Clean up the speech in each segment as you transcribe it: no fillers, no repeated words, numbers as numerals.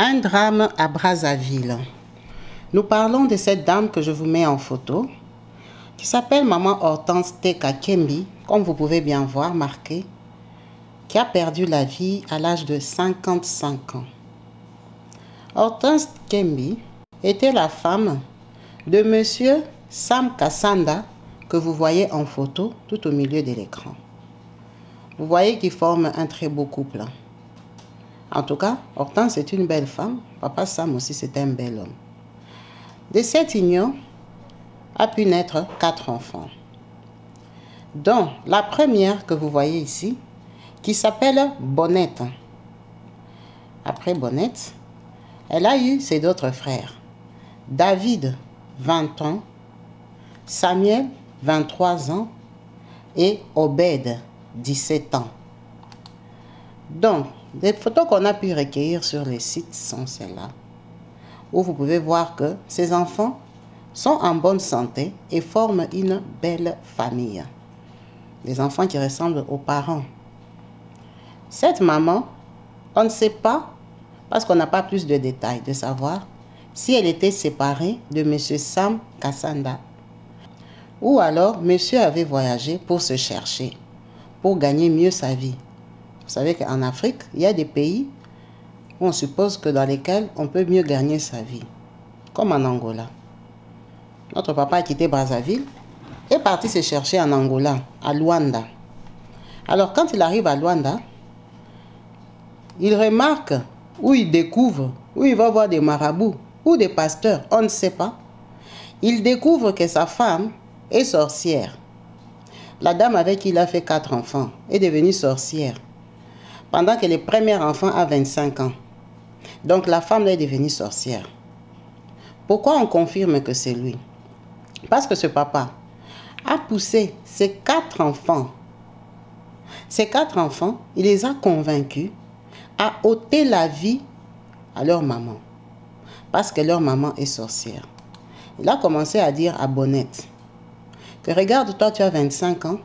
Un drame à Brazzaville. Nous parlons de cette dame que je vous mets en photo, qui s'appelle Maman Hortense Teka Kembi, comme vous pouvez bien voir marqué, qui a perdu la vie à l'âge de 55 ans. Hortense Kembi était la femme de Monsieur Sam Kassanda, que vous voyez en photo tout au milieu de l'écran. Vous voyez qu'ils forment un très beau couple. En tout cas, Hortense est une belle femme. Papa Sam aussi, c'est un bel homme. De cette union a pu naître 4 enfants. Dont la première que vous voyez ici, qui s'appelle Bonnette. Après Bonnette, elle a eu ses d'autres frères. David, 20 ans. Samuel, 23 ans. Et Obed, 17 ans. Donc, les photos qu'on a pu recueillir sur les sites sont celles-là, où vous pouvez voir que ces enfants sont en bonne santé et forment une belle famille. Des enfants qui ressemblent aux parents. Cette maman, on ne sait pas, parce qu'on n'a pas plus de détails, de savoir si elle était séparée de M. Sam Kassanda. Ou alors, monsieur avait voyagé pour se chercher, pour gagner mieux sa vie. Vous savez qu'en Afrique, il y a des pays où on suppose que dans lesquels on peut mieux gagner sa vie. Comme en Angola. Notre papa a quitté Brazzaville et est parti se chercher en Angola, à Luanda. Alors quand il arrive à Luanda, il remarque, ou il découvre, ou il va voir des marabouts, ou des pasteurs, on ne sait pas. Il découvre que sa femme est sorcière. La dame avec qui il a fait 4 enfants est devenue sorcière. Pendant que le premier enfant a 25 ans. Donc la femme est devenue sorcière. Pourquoi on confirme que c'est lui? Parce que ce papa a poussé ses 4 enfants. Ces 4 enfants, il les a convaincus à ôter la vie à leur maman. Parce que leur maman est sorcière. Il a commencé à dire à Bonnette que regarde, toi tu as 25 ans.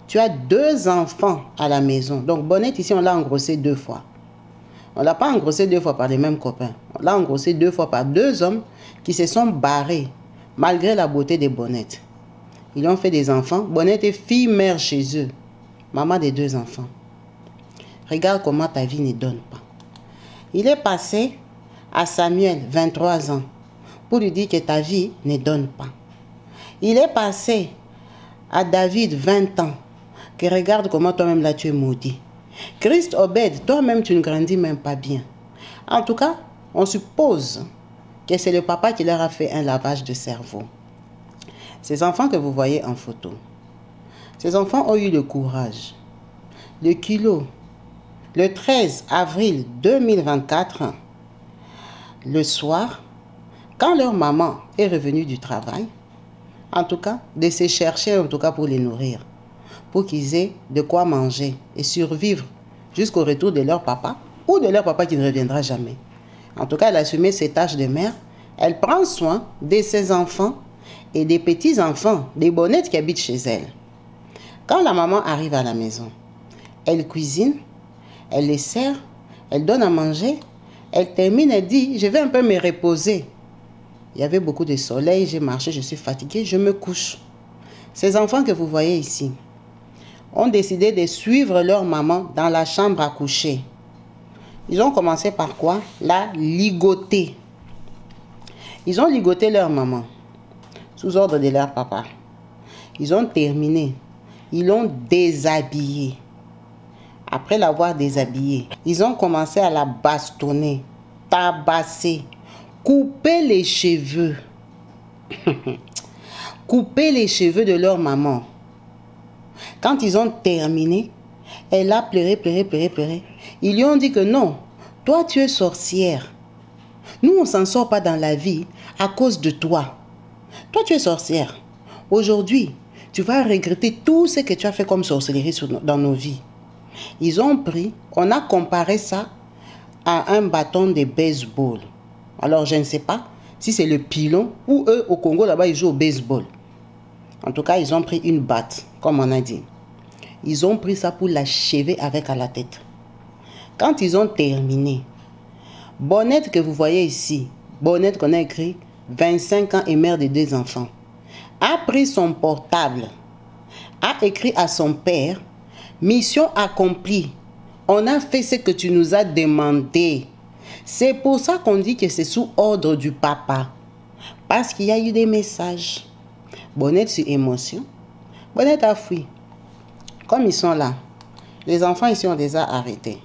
Tu as 2 enfants à la maison. Donc, Bonnette, ici, on l'a engrossé 2 fois. On ne l'a pas engrossé 2 fois par les mêmes copains. On l'a engrossé 2 fois par 2 hommes qui se sont barrés, malgré la beauté des Bonnettes. Ils ont fait des enfants. Bonnette est fille-mère chez eux. Maman des 2 enfants. Regarde comment ta vie ne donne pas. Il est passé à Samuel, 23 ans, pour lui dire que ta vie ne donne pas. Il est passé à David, 20 ans, que regarde comment toi-même là tu es maudit. Christ Obed, toi-même tu ne grandis même pas bien. En tout cas, on suppose que c'est le papa qui leur a fait un lavage de cerveau. Ces enfants que vous voyez en photo, ces enfants ont eu le courage, le culot, le 13 avril 2024, le soir, quand leur maman est revenue du travail, en tout cas, de se chercher en tout cas pour les nourrir, pour qu'ils aient de quoi manger et survivre jusqu'au retour de leur papa ou de leur papa qui ne reviendra jamais. En tout cas, elle a assumé ses tâches de mère. Elle prend soin de ses enfants et des petits-enfants, des Bonnettes qui habitent chez elle. Quand la maman arrive à la maison, elle cuisine, elle les sert, elle donne à manger, elle termine, elle dit « Je vais un peu me reposer ». Il y avait beaucoup de soleil, j'ai marché, je suis fatiguée, je me couche. Ces enfants que vous voyez ici ont décidé de suivre leur maman dans la chambre à coucher. Ils ont commencé par quoi? La ligoter. Ils ont ligoté leur maman sous ordre de leur papa. Ils ont terminé. Ils l'ont déshabillée. Après l'avoir déshabillée, ils ont commencé à la bastonner, tabasser, couper les cheveux. Couper les cheveux de leur maman. Quand ils ont terminé, elle a pleuré, pleuré, pleuré, pleuré. Ils lui ont dit que non, toi tu es sorcière. Nous on ne s'en sort pas dans la vie à cause de toi. Toi tu es sorcière. Aujourd'hui, tu vas regretter tout ce que tu as fait comme sorcellerie dans nos vies. Ils ont pris, on a comparé ça à un bâton de baseball. Alors je ne sais pas si c'est le pilon ou eux au Congo là-bas ils jouent au baseball. En tout cas, ils ont pris une batte, comme on a dit. Ils ont pris ça pour l'achever avec à la tête. Quand ils ont terminé, Bonnette que vous voyez ici, Bonnette qu'on a écrit 25 ans et mère de 2 enfants, a pris son portable, a écrit à son père, mission accomplie. On a fait ce que tu nous as demandé. C'est pour ça qu'on dit que c'est sous ordre du papa. Parce qu'il y a eu des messages. Bonnette sur émotion. Bonnette a fui. Comme ils sont là, les enfants ici on les a arrêtés.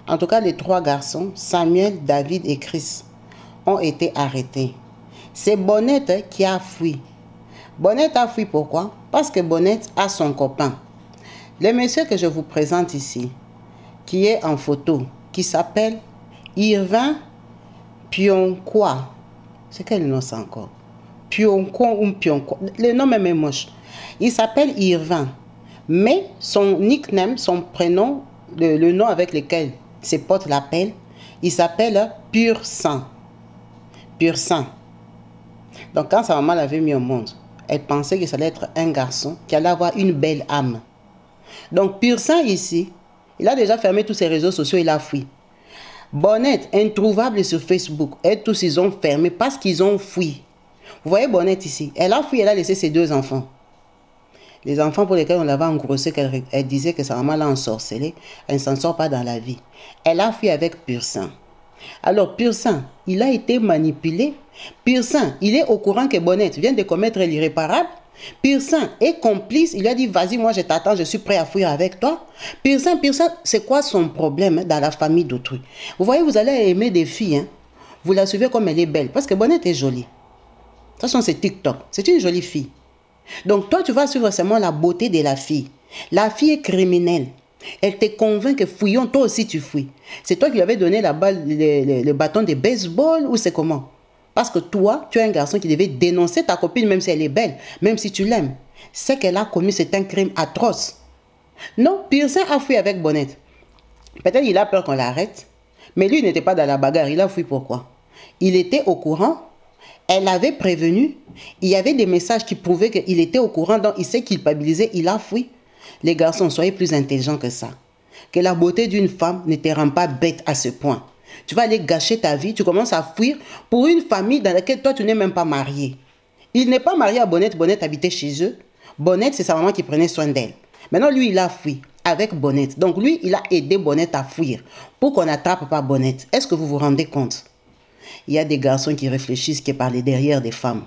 En tout cas, les 3 garçons, Samuel, David et Chris, ont été arrêtés. C'est Bonnette qui a fui. Bonnette a fui pourquoi? Parce que Bonnette a son copain. Le monsieur que je vous présente ici, qui est en photo, qui s'appelle Irvin Pionkwa. C'est quel nom ça encore? Pionkwa ou Pionkwa. Le nom même est moche. Il s'appelle Irvin. Mais son nickname, son prénom, le nom avec lequel ses potes l'appellent, il s'appelle Pur Sang. Pur Sang. Donc quand sa maman l'avait mis au monde, elle pensait que ça allait être un garçon qui allait avoir une belle âme. Donc Pur Sang ici, il a déjà fermé tous ses réseaux sociaux, il a fui. Bonnette, introuvable sur Facebook, et tous ils ont fermé parce qu'ils ont fui. Vous voyez Bonnette ici, elle a fui, elle a laissé ses 2 enfants. Les enfants pour lesquels on l'avait engrossé, elle disait que sa maman l'a ensorcelée, elle ne s'en sort pas dans la vie. Elle a fui avec Pur Sang. Alors Pur Sang, il a été manipulé. Pur Sang, il est au courant que Bonnette vient de commettre l'irréparable. Pur Sang est complice, il lui a dit vas-y, moi je t'attends, je suis prêt à fuir avec toi. Pur Sang, c'est quoi son problème dans la famille d'autrui? Vous voyez, vous allez aimer des filles, hein? Vous la suivez comme elle est belle, parce que Bonnette est jolie. De toute façon, c'est TikTok, c'est une jolie fille. Donc toi, tu vas suivre seulement la beauté de la fille. La fille est criminelle. Elle te convainc que fouillons, toi aussi tu fouilles. C'est toi qui lui avais donné la balle, le bâton de baseball ou c'est comment? Parce que toi, tu es un garçon qui devait dénoncer ta copine même si elle est belle, même si tu l'aimes. Ce qu'elle a commis, c'est un crime atroce. Non, Pur Sang a fui avec Bonnette. Peut-être qu'il a peur qu'on l'arrête, mais lui n'était pas dans la bagarre. Il a fui pourquoi? Il était au courant. Elle avait prévenu. Il y avait des messages qui prouvaient qu'il était au courant, donc il s'est culpabilisé, il a fui. Les garçons, soyez plus intelligents que ça. Que la beauté d'une femme ne te rend pas bête à ce point. Tu vas aller gâcher ta vie, tu commences à fuir pour une famille dans laquelle toi, tu n'es même pas marié. Il n'est pas marié à Bonnette, Bonnette habitait chez eux. Bonnette, c'est sa maman qui prenait soin d'elle. Maintenant, lui, il a fui avec Bonnette. Donc, lui, il a aidé Bonnette à fuir pour qu'on n'attrape pas Bonnette. Est-ce que vous vous rendez compte? Il y a des garçons qui réfléchissent que par les derrière des femmes.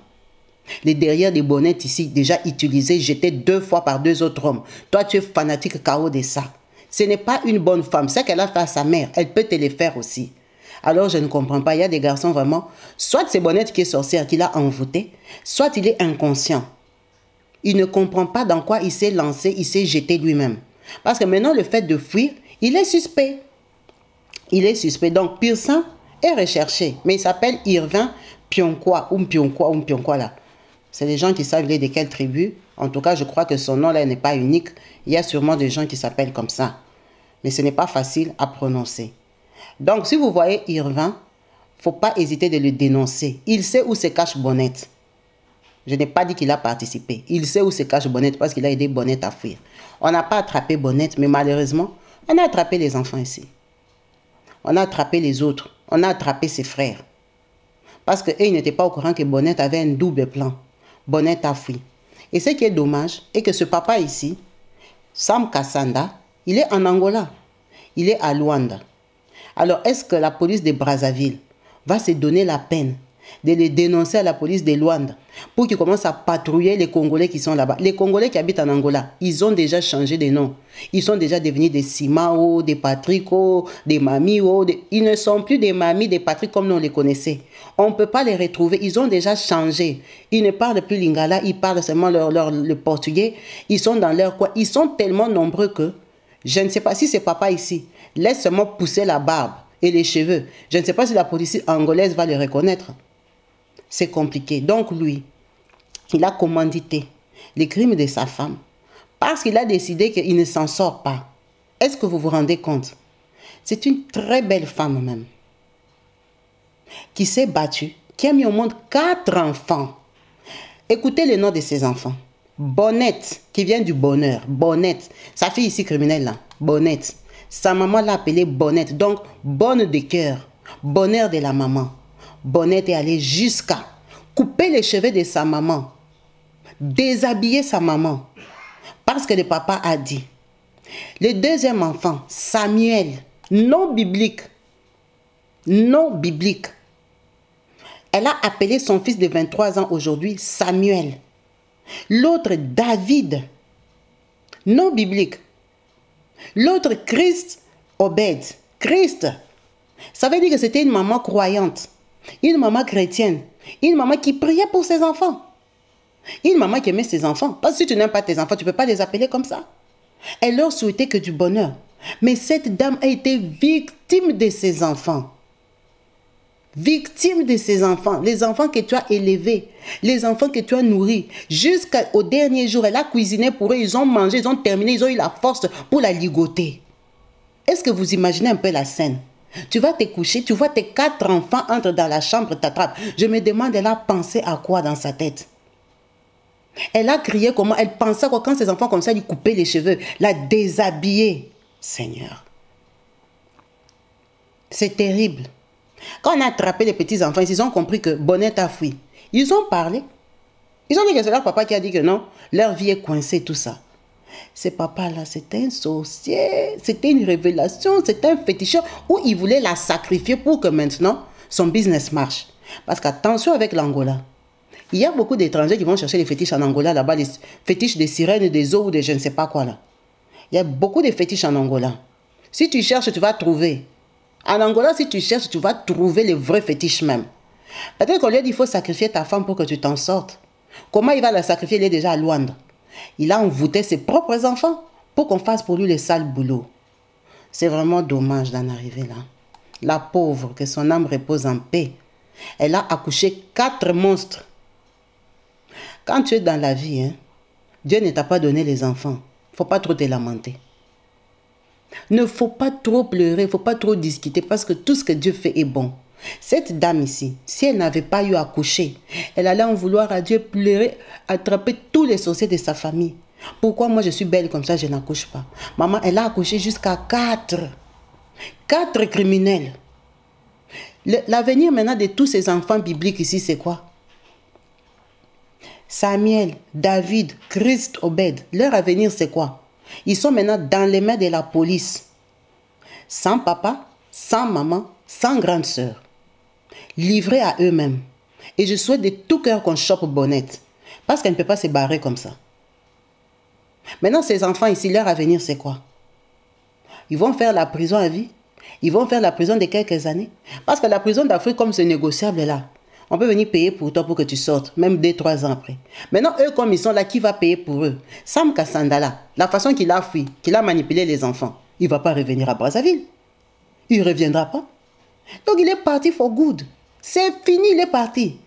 Les derrière des Bonnettes ici, déjà utilisés, jetés 2 fois par 2 autres hommes. Toi, tu es fanatique KO de ça. Ce n'est pas une bonne femme. Ce qu'elle a fait à sa mère, elle peut te le faire aussi. Alors, je ne comprends pas. Il y a des garçons vraiment, soit c'est Bonnette qui est sorcière, qui l'a envoûté, soit il est inconscient. Il ne comprend pas dans quoi il s'est lancé, il s'est jeté lui-même. Parce que maintenant, le fait de fuir, il est suspect. Il est suspect. Donc, Pur Sang est recherché. Mais il s'appelle Irvin Pionkwa là. C'est des gens qui savent il est de quelle tribu. En tout cas, je crois que son nom là n'est pas unique. Il y a sûrement des gens qui s'appellent comme ça. Mais ce n'est pas facile à prononcer. Donc, si vous voyez Irvin, il ne faut pas hésiter de le dénoncer. Il sait où se cache Bonnette. Je n'ai pas dit qu'il a participé. Il sait où se cache Bonnette parce qu'il a aidé Bonnette à fuir. On n'a pas attrapé Bonnette, mais malheureusement, on a attrapé les enfants ici. On a attrapé les autres. On a attrapé ses frères. Parce qu'ils n'étaient pas au courant que Bonnette avait un double plan. Bonnette a fui. Et ce qui est dommage est que ce papa ici, Sam Kassanda, il est en Angola. Il est à Luanda. Alors, est-ce que la police de Brazzaville va se donner la peine de les dénoncer à la police de Luanda pour qu'ils commencent à patrouiller les Congolais qui sont là-bas? Les Congolais qui habitent en Angola, ils ont déjà changé de nom. Ils sont déjà devenus des Simao, des Patrico, des Mamio. Ils ne sont plus des Mamies, des Patrick comme nous on les connaissait. On ne peut pas les retrouver. Ils ont déjà changé. Ils ne parlent plus lingala, ils parlent seulement le portugais. Ils sont dans leur coin. Ils sont tellement nombreux que je ne sais pas si c'est papa ici laisse seulement pousser la barbe et les cheveux. Je ne sais pas si la police angolaise va les reconnaître. C'est compliqué. Donc lui, il a commandité les crimes de sa femme parce qu'il a décidé qu'il ne s'en sort pas. Est-ce que vous vous rendez compte? C'est une très belle femme même qui s'est battue, qui a mis au monde 4 enfants. Écoutez les noms de ses enfants. Bonnette, qui vient du bonheur. Bonnette. Sa fille ici criminelle là. Bonnette. Sa maman l'a appelée Bonnette. Donc, bonne de cœur. bonheur de la maman. Bonnette est allée jusqu'à couper les cheveux de sa maman, déshabiller sa maman, parce que le papa a dit. Le deuxième enfant, Samuel, non biblique, non biblique. Elle a appelé son fils de 23 ans aujourd'hui Samuel. L'autre, David, non biblique. L'autre, Christ, Obed. Christ, ça veut dire que c'était une maman croyante, une maman chrétienne, une maman qui priait pour ses enfants. Une maman qui aimait ses enfants. Parce que si tu n'aimes pas tes enfants, tu ne peux pas les appeler comme ça. Elle leur souhaitait que du bonheur. Mais cette dame a été victime de ses enfants. Victime de ses enfants. Les enfants que tu as élevés. Les enfants que tu as nourris. Jusqu'au dernier jour, elle a cuisiné pour eux. Ils ont mangé, ils ont terminé. Ils ont eu la force pour la ligoter. Est-ce que vous imaginez un peu la scène? Tu vas te coucher, tu vois tes 4 enfants entrent dans la chambre, t'attrapent. Je me demande, elle a pensé à quoi dans sa tête? Elle a crié comment? Elle pensait quoi quand ses enfants comme ça lui coupaient les cheveux, la déshabiller. Seigneur. C'est terrible. Quand on a attrapé les petits enfants, ils ont compris que Bonnette a fui. Ils ont parlé. Ils ont dit que c'est leur papa qui a dit que non, leur vie est coincée, tout ça. Ce papa-là, c'était un sorcier, c'était une révélation, c'était un féticheur où il voulait la sacrifier pour que maintenant son business marche. Parce qu'attention avec l'Angola. Il y a beaucoup d'étrangers qui vont chercher les fétiches en Angola, là-bas, les fétiches des sirènes, des eaux ou des je ne sais pas quoi là. Il y a beaucoup de fétiches en Angola. Si tu cherches, tu vas trouver. En Angola, si tu cherches, tu vas trouver les vrais fétiches même. Peut-être qu'on lui a dit qu'il faut sacrifier ta femme pour que tu t'en sortes. Comment il va la sacrifier? Il est déjà à Luanda. Il a envoûté ses propres enfants pour qu'on fasse pour lui les sales boulots. C'est vraiment dommage d'en arriver là. La pauvre, que son âme repose en paix. Elle a accouché 4 monstres. Quand tu es dans la vie, hein, Dieu ne t'a pas donné les enfants. Il ne faut pas trop te lamenter. Ne faut pas trop pleurer, il ne faut pas trop discuter parce que tout ce que Dieu fait est bon. Cette dame ici, si elle n'avait pas eu à accoucher, elle allait en vouloir à Dieu, pleurer, attraper tous les sorciers de sa famille. Pourquoi moi je suis belle comme ça, je n'accouche pas? Maman, elle a accouché jusqu'à 4. 4 criminels. L'avenir maintenant de tous ces enfants bibliques ici, c'est quoi? Samuel, David, Christ, Obed, leur avenir c'est quoi? Ils sont maintenant dans les mains de la police. Sans papa, sans maman, sans grande sœur. Livrés à eux-mêmes. Et je souhaite de tout cœur qu'on chope Bonnette. Parce qu'elle ne peut pas se barrer comme ça. Maintenant, ces enfants ici, leur avenir c'est quoi? Ils vont faire la prison à vie. Ils vont faire la prison de quelques années. Parce que la prison d'Afrique, comme c'est négociable là, on peut venir payer pour toi pour que tu sortes, même 2-3 ans après. Maintenant, eux, comme ils sont là, qui va payer pour eux? Sam Kassandala, la façon qu'il a fui, qu'il a manipulé les enfants, il ne va pas revenir à Brazzaville. Il ne reviendra pas. Donc, il est parti for good. C'est fini, il est parti.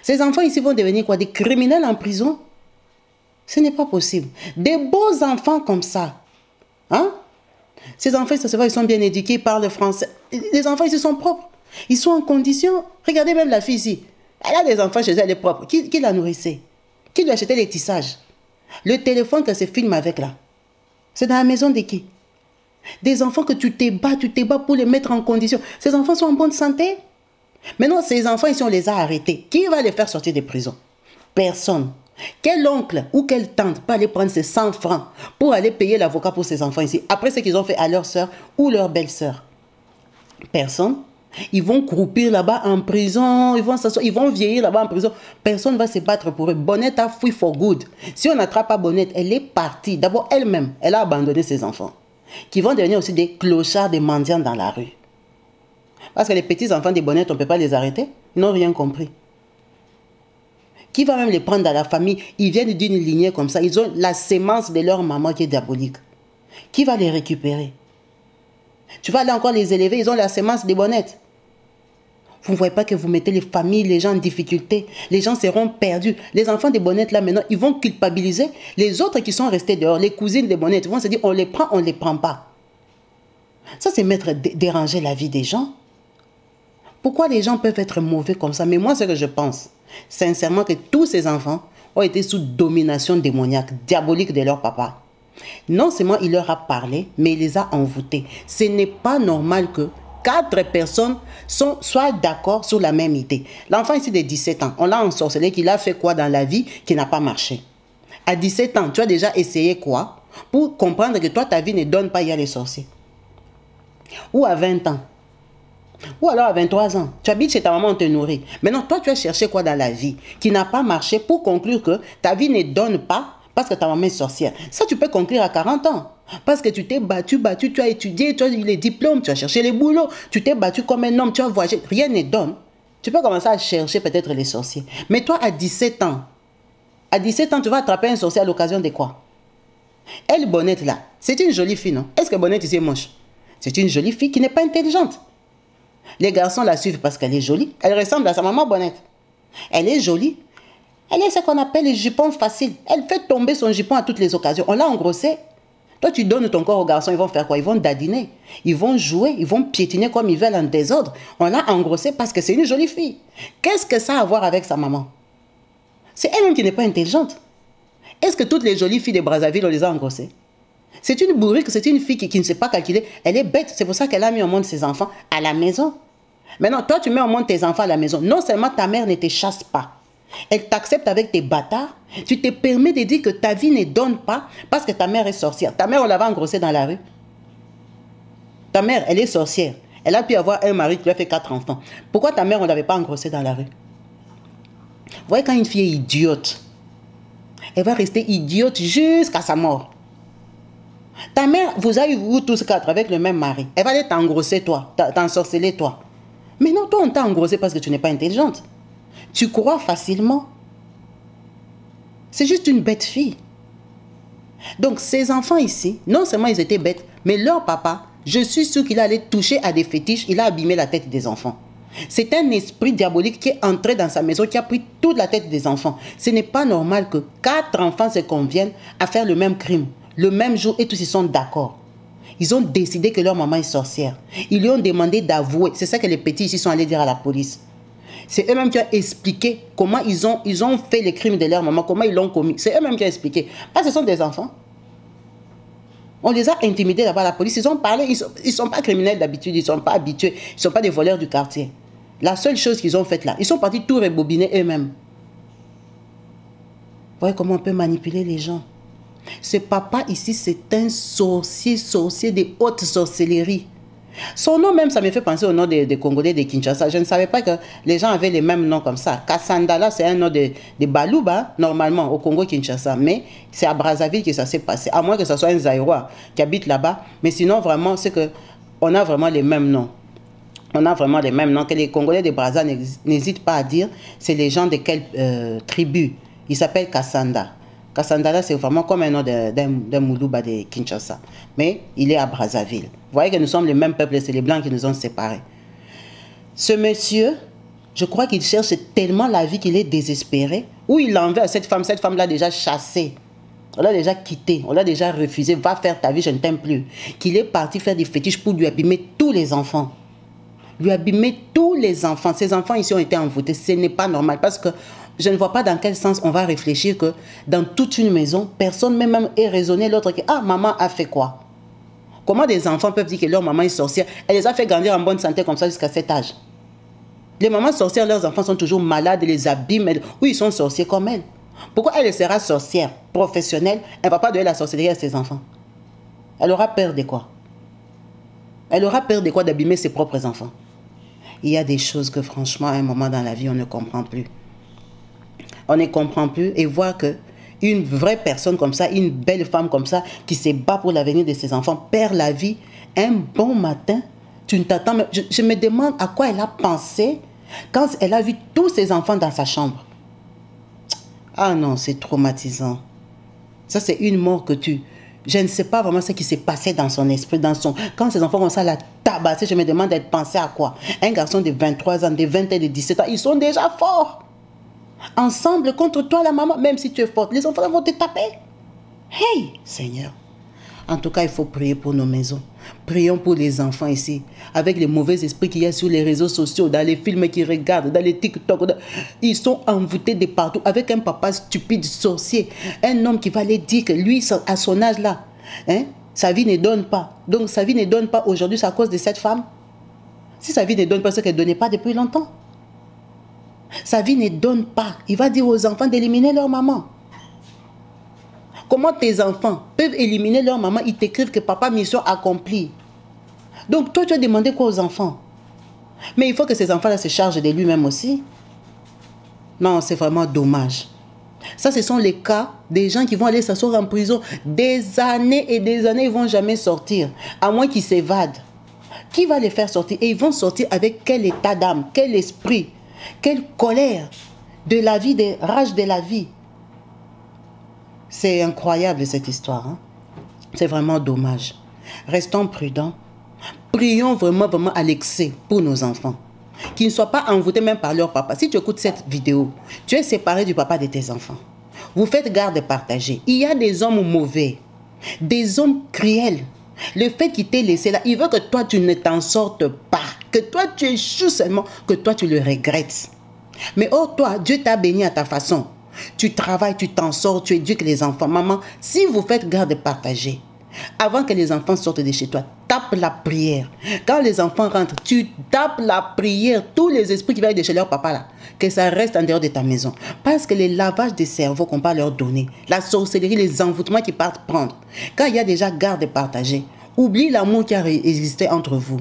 Ces enfants ici vont devenir quoi? Des criminels en prison? Ce n'est pas possible. Des beaux enfants comme ça. Hein? Ces enfants, ça se voit, ils sont bien éduqués, ils parlent français. Les enfants ici sont propres. Ils sont en condition. Regardez même la fille ici. Elle a des enfants chez elle, elle est propre. Qui la nourrissait? Qui lui achetait les tissages? Le téléphone qu'elle se filme avec là, c'est dans la maison de qui? Des enfants que tu te bats pour les mettre en condition. Ces enfants sont en bonne santé? Maintenant, ces enfants ici, on les a arrêtés. Qui va les faire sortir des prisons? Personne. Quel oncle ou quelle tante peut aller prendre ces 100 francs pour aller payer l'avocat pour ces enfants ici, après ce qu'ils ont fait à leur soeur ou leur belle-sœur? Personne. Ils vont croupir là-bas en prison, ils vont s'asseoir, ils vont vieillir là-bas en prison. Personne ne va se battre pour eux. Bonnette a fui for good. Si on n'attrape pas Bonnette, elle est partie. D'abord, elle-même, elle a abandonné ses enfants, qui vont devenir aussi des clochards, des mendiants dans la rue. Parce que les petits-enfants des Bonnettes, on ne peut pas les arrêter. Ils n'ont rien compris. Qui va même les prendre dans la famille? Ils viennent d'une lignée comme ça. Ils ont la sémence de leur maman qui est diabolique. Qui va les récupérer? Tu vas aller encore les élever, ils ont la sémence des Bonnettes. Vous ne voyez pas que vous mettez les familles, les gens en difficulté. Les gens seront perdus. Les enfants des Bonnettes, là, maintenant, ils vont culpabiliser les autres qui sont restés dehors. Les cousines des Bonnettes, ils vont se dire, on les prend, on ne les prend pas. Ça, c'est déranger la vie des gens. Pourquoi les gens peuvent être mauvais comme ça? Mais moi, ce que je pense, sincèrement, que tous ces enfants ont été sous domination démoniaque, diabolique de leur papa. Non seulement il leur a parlé, mais il les a envoûtés. Ce n'est pas normal que 4 personnes sont soit d'accord sur la même idée. L'enfant ici de 17 ans, on l'a ensorcelé, qu'il a fait quoi dans la vie qui n'a pas marché. À 17 ans, tu as déjà essayé quoi pour comprendre que toi, ta vie ne donne pas, il y a les sorciers. Ou à 20 ans. Ou alors à 23 ans, tu habites chez ta maman, on te nourrit. Maintenant, toi, tu as cherché quoi dans la vie qui n'a pas marché pour conclure que ta vie ne donne pas parce que ta maman est sorcière. Ça, tu peux conclure à 40 ans. Parce que tu t'es battu, tu as étudié, tu as eu les diplômes, tu as cherché les boulots, tu t'es battu comme un homme, tu as voyagé, rien ne donne. Tu peux commencer à chercher peut-être les sorciers. Mais toi, à 17 ans, tu vas attraper un sorcier à l'occasion de quoi? Elle, Bonnette, là, c'est une jolie fille, non? Est-ce que Bonnette ici est moche? C'est une jolie fille qui n'est pas intelligente. Les garçons la suivent parce qu'elle est jolie. Elle ressemble à sa maman Bonnette. Elle est jolie. Elle est ce qu'on appelle les jupons faciles. Elle fait tomber son jupon à toutes les occasions. On l'a engrossé. Toi, tu donnes ton corps aux garçons, ils vont faire quoi? Ils vont dadiner. Ils vont jouer, ils vont piétiner comme ils veulent en désordre. On l'a engrossé parce que c'est une jolie fille. Qu'est-ce que ça a à voir avec sa maman? C'est elle-même qui n'est pas intelligente. Est-ce que toutes les jolies filles de Brazzaville, on les a engrossées? C'est une bourrique, c'est une fille qui ne sait pas calculer. Elle est bête, c'est pour ça qu'elle a mis au monde ses enfants à la maison. Maintenant, toi, tu mets au monde tes enfants à la maison. Non seulement ta mère ne te chasse pas, elle t'accepte avec tes bâtards. Tu te permets de dire que ta vie ne donne pas parce que ta mère est sorcière. Ta mère, on l'avait engrossée dans la rue. Ta mère, elle est sorcière. Elle a pu avoir un mari qui lui a fait 4 enfants. Pourquoi ta mère, on ne l'avait pas engrossée dans la rue? Vous voyez, quand une fille est idiote, elle va rester idiote jusqu'à sa mort. Ta mère, vous avez eu vous tous 4 avec le même mari. Elle va aller t'engrosser toi, t'ensorceler toi. Mais non, toi on t'a engrossé parce que tu n'es pas intelligente. Tu crois facilement. C'est juste une bête fille. Donc ces enfants ici, non seulement ils étaient bêtes, mais leur papa, je suis sûr qu'il allait toucher à des fétiches, il a abîmé la tête des enfants. C'est un esprit diabolique qui est entré dans sa maison, qui a pris toute la tête des enfants. Ce n'est pas normal que 4 enfants se conviennent à faire le même crime, le même jour, et tous ils sont d'accord. Ils ont décidé que leur maman est sorcière. Ils lui ont demandé d'avouer. C'est ça que les petits ici sont allés dire à la police. C'est eux-mêmes qui ont expliqué comment ils ont fait les crimes de leur maman, comment ils l'ont commis. C'est eux-mêmes qui ont expliqué. Parce que ce sont des enfants. On les a intimidés là-bas à la police. Ils ont parlé. Ils ne sont pas criminels d'habitude. Ils ne sont pas habitués. Ils ne sont pas des voleurs du quartier. La seule chose qu'ils ont faite là, ils sont partis tout rebobiner eux-mêmes. Vous voyez comment on peut manipuler les gens. Ce papa ici, c'est un sorcier de haute sorcellerie. Son nom même, ça me fait penser au nom des Congolais de Kinshasa. Je ne savais pas que les gens avaient les mêmes noms comme ça. Kassandala, c'est un nom de Balouba, normalement, au Congo-Kinshasa. Mais c'est à Brazzaville que ça s'est passé. À moins que ce soit un Zaïrois qui habite là-bas. Mais sinon, vraiment, c'est qu'on a vraiment les mêmes noms. On a vraiment les mêmes noms que les Congolais de Brazza n'hésitent pas à dire. C'est les gens de quelle tribu? Ils s'appellent Kassanda. Kassandala, c'est vraiment comme un nom d'un Moulouba de Kinshasa. Mais il est à Brazzaville. Vous voyez que nous sommes le même peuple, c'est les Blancs qui nous ont séparés. Ce monsieur, je crois qu'il cherche tellement la vie qu'il est désespéré. Ou il en veut à cette femme l'a déjà chassée. On l'a déjà quitté, on l'a déjà refusé. Va faire ta vie, je ne t'aime plus. Qu'il est parti faire des fétiches pour lui abîmer tous les enfants. Lui abîmer tous les enfants. Ces enfants ici ont été envoûtés. Ce n'est pas normal parce que je ne vois pas dans quel sens on va réfléchir que dans toute une maison, personne même est raisonné l'autre que « Ah, maman a fait quoi ?» Comment des enfants peuvent dire que leur maman est sorcière? Elle les a fait grandir en bonne santé comme ça jusqu'à cet âge. Les mamans sorcières, leurs enfants sont toujours malades, elles les abîment. Oui, ils sont sorciers comme elle. Pourquoi elle sera sorcière professionnelle? Elle ne va pas donner la sorcellerie à ses enfants. Elle aura peur de quoi? Elle aura peur de quoi d'abîmer ses propres enfants? Il y a des choses que franchement, à un moment dans la vie, on ne comprend plus. On ne comprend plus et voir que une vraie personne comme ça, une belle femme comme ça, qui se bat pour l'avenir de ses enfants, perd la vie un bon matin. Tu ne t'attends même. Je me demande à quoi elle a pensé quand elle a vu tous ses enfants dans sa chambre. Ah non, c'est traumatisant. Ça, c'est une mort que tu... Je ne sais pas vraiment ce qui s'est passé dans son esprit, quand ses enfants commencent à la tabasser, je me demande d'être pensé à quoi? Un garçon de 23 ans, de 20 ans, de 17 ans, ils sont déjà forts. Ensemble contre toi, la maman, même si tu es forte, les enfants vont te taper. Hey, Seigneur. En tout cas, il faut prier pour nos maisons. Prions pour les enfants ici. Avec les mauvais esprits qu'il y a sur les réseaux sociaux, dans les films qu'ils regardent, dans les TikTok. Ils sont envoûtés de partout. Avec un papa stupide, sorcier. Un homme qui va aller dire que lui, à son âge là, hein, sa vie ne donne pas. Donc sa vie ne donne pas aujourd'hui, c'est à cause de cette femme. Si sa vie ne donne pas ce qu'elle ne donnait pas depuis longtemps. Sa vie ne donne pas. Il va dire aux enfants d'éliminer leur maman. Comment tes enfants peuvent éliminer leur maman? Ils t'écrivent que papa, mission accomplie. Donc toi, tu as demandé quoi aux enfants? Mais il faut que ces enfants-là se chargent de lui-même aussi. Non, c'est vraiment dommage. Ça, ce sont les cas des gens qui vont aller s'asseoir en prison des années et des années, ils ne vont jamais sortir, à moins qu'ils s'évadent. Qui va les faire sortir? Et ils vont sortir avec quel état d'âme, quel esprit, quelle colère de la vie, des rages de la vie. C'est incroyable cette histoire. Hein? C'est vraiment dommage. Restons prudents. Prions vraiment, vraiment à l'excès pour nos enfants. Qu'ils ne soient pas envoûtés même par leur papa. Si tu écoutes cette vidéo, tu es séparé du papa de tes enfants. Vous faites garde partagée. Il y a des hommes mauvais, des hommes cruels. Le fait qu'il t'ait laissé là, il veut que toi tu ne t'en sortes pas. Que toi tu échoues seulement, que toi tu le regrettes. Mais oh toi, Dieu t'a béni à ta façon. Tu travailles, tu t'en sors, tu éduques les enfants. Maman, si vous faites garde partagée, avant que les enfants sortent de chez toi, tape la prière. Quand les enfants rentrent, tu tapes la prière. Tous les esprits qui viennent de chez leur papa là, que ça reste en dehors de ta maison. Parce que les lavages de cerveau qu'on va leur donner, la sorcellerie, les envoûtements qu'ils partent prendre, quand il y a déjà garde partagée, oublie l'amour qui a existé entre vous.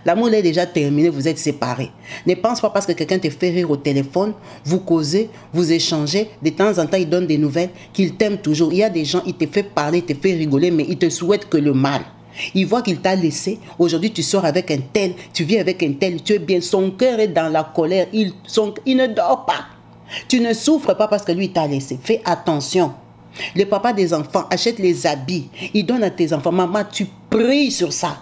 L'amour est déjà terminé, vous êtes séparés. Ne pense pas parce que quelqu'un te fait rire au téléphone, vous causez, vous échangez, de temps en temps il donne des nouvelles, qu'il t'aime toujours. Il y a des gens, il te fait parler, il te fait rigoler, mais il te souhaite que le mal. Il voit qu'il t'a laissé, aujourd'hui tu sors avec un tel, tu vis avec un tel, tu es bien, son cœur est dans la colère, il ne dort pas. Tu ne souffres pas parce que lui t'a laissé, fais attention. Le papa des enfants achète les habits, il donne à tes enfants, maman tu pries sur ça.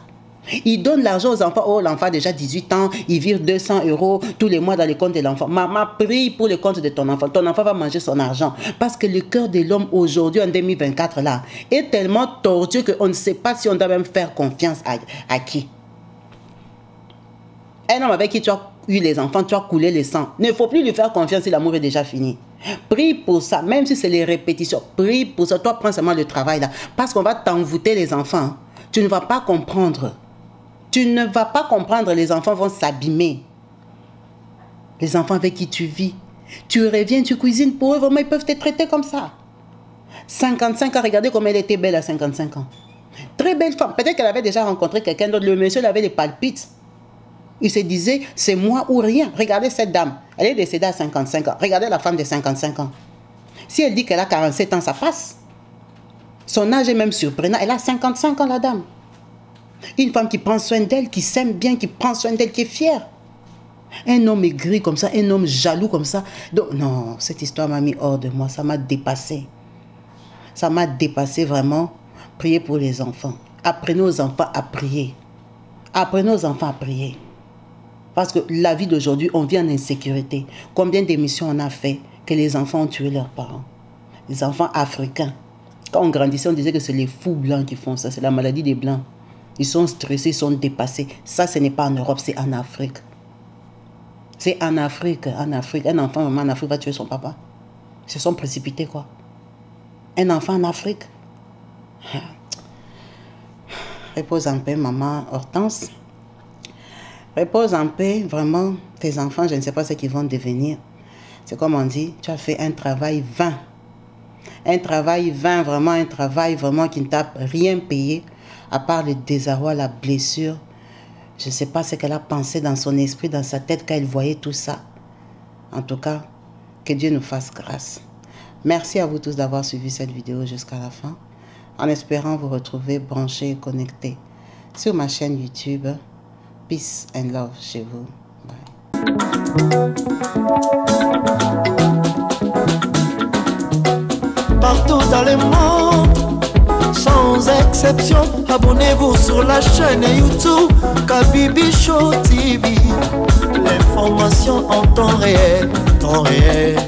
Il donne l'argent aux enfants. Oh, l'enfant a déjà 18 ans, il vire 200 € tous les mois dans le compte de l'enfant. Maman, prie pour le compte de ton enfant. Ton enfant va manger son argent. Parce que le cœur de l'homme aujourd'hui, en 2024, là, est tellement tordu qu'on ne sait pas si on doit même faire confiance à qui. Un homme avec qui tu as eu les enfants, tu as coulé le sang. Il ne faut plus lui faire confiance si l'amour est déjà fini. Prie pour ça, même si c'est les répétitions. Prie pour ça. Toi, prends seulement le travail là. Parce qu'on va t'envoûter les enfants. Tu ne vas pas comprendre. Tu ne vas pas comprendre, les enfants vont s'abîmer. Les enfants avec qui tu vis. Tu reviens, tu cuisines pour eux, vraiment, ils peuvent te traiter comme ça. 55 ans, regardez comme elle était belle à 55 ans. Très belle femme. Peut-être qu'elle avait déjà rencontré quelqu'un d'autre. Le monsieur, il avait les palpites. Il se disait, c'est moi ou rien. Regardez cette dame. Elle est décédée à 55 ans. Regardez la femme de 55 ans. Si elle dit qu'elle a 47 ans, ça passe. Son âge est même surprenant. Elle a 55 ans, la dame. Une femme qui prend soin d'elle, qui s'aime bien, qui prend soin d'elle, qui est fière. Un homme aigri comme ça, un homme jaloux comme ça. Donc, non, cette histoire m'a mis hors de moi. Ça m'a dépassé. Ça m'a dépassé vraiment. Priez pour les enfants. Apprenez aux enfants à prier. Apprenez aux enfants à prier. Parce que la vie d'aujourd'hui, on vit en insécurité. Combien d'émissions on a fait que les enfants ont tué leurs parents? Les enfants africains. Quand on grandissait, on disait que c'est les fous blancs qui font ça. C'est la maladie des blancs. Ils sont stressés, ils sont dépassés. Ça, ce n'est pas en Europe, c'est en Afrique. C'est en Afrique, en Afrique. Un enfant, maman, en Afrique, va tuer son papa. Ils se sont précipités, quoi. Un enfant en Afrique. Repose en paix, maman Hortense. Repose en paix, vraiment. Tes enfants, je ne sais pas ce qu'ils vont devenir. C'est comme on dit, tu as fait un travail vain. Un travail vain, vraiment un travail vraiment qui ne t'a rien payé. À part le désarroi, la blessure, je ne sais pas ce qu'elle a pensé dans son esprit, dans sa tête, quand elle voyait tout ça. En tout cas, que Dieu nous fasse grâce. Merci à vous tous d'avoir suivi cette vidéo jusqu'à la fin. En espérant vous retrouver branchés et connectés sur ma chaîne YouTube. Peace and love chez vous. Bye. Partout dans le monde, sans exception, abonnez-vous sur la chaîne YouTube Kabibi Show TV. L'information en temps réel, temps réel.